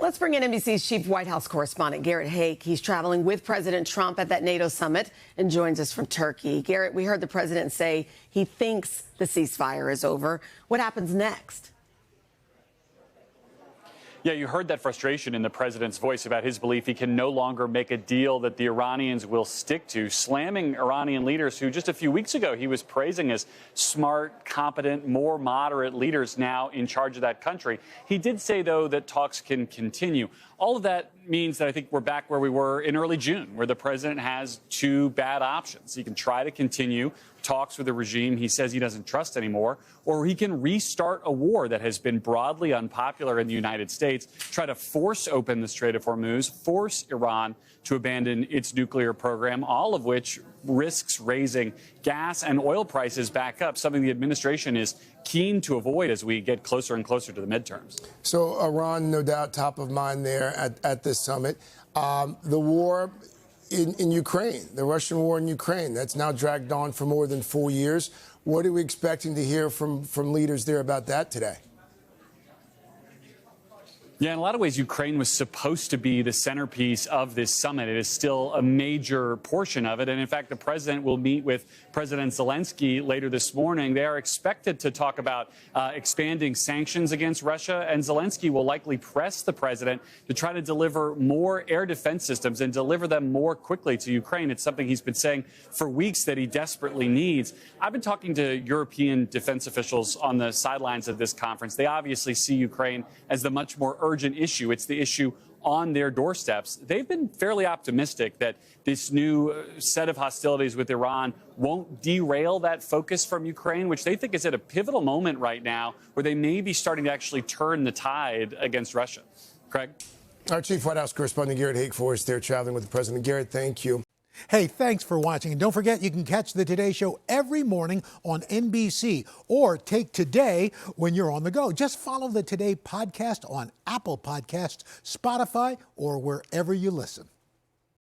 Let's bring in NBC's chief White House correspondent, Garrett Haake. He's traveling with President Trump at that NATO summit and joins us from Turkey. Garrett, we heard the president say he thinks the ceasefire is over. What happens next? Yeah, you heard that frustration in the president's voice about his belief he can no longer make a deal that the Iranians will stick to, slamming Iranian leaders who just a few weeks ago he was praising as smart, competent, more moderate leaders now in charge of that country. He did say, though, that talks can continue. All of that means that I think we're back where we were in early June, where the president has two bad options. He can try to continue talks with a regime he says he doesn't trust anymore, or he can restart a war that has been broadly unpopular in the United States, try to force open the Strait of Hormuz, force Iran to abandon its nuclear program, all of which risks raising gas and oil prices back up, something the administration is keen to avoid as we get closer and closer to the midterms. So Iran, no doubt, top of mind there at this summit. The war in Ukraine, the Russian war in Ukraine, that's now dragged on for more than 4 years. What are we expecting to hear from leaders there about that today? Yeah, in a lot of ways, Ukraine was supposed to be the centerpiece of this summit. It is still a major portion of it. And in fact, the president will meet with President Zelenskyy later this morning. They are expected to talk about expanding sanctions against Russia. And Zelenskyy will likely press the president to try to deliver more air defense systems and deliver them more quickly to Ukraine. It's something he's been saying for weeks that he desperately needs. I've been talking to European defense officials on the sidelines of this conference. They obviously see Ukraine as the much more urgent issue. It's the issue on their doorsteps. They've been fairly optimistic that this new set of hostilities with Iran won't derail that focus from Ukraine, which they think is at a pivotal moment right now where they may be starting to actually turn the tide against Russia. Craig? Our chief White House correspondent, Garrett Haake, for us there traveling with the president. Garrett, thank you. Hey, thanks for watching. And don't forget, you can catch the Today Show every morning on NBC or take Today when you're on the go. Just follow the Today podcast on Apple Podcasts, Spotify, or wherever you listen.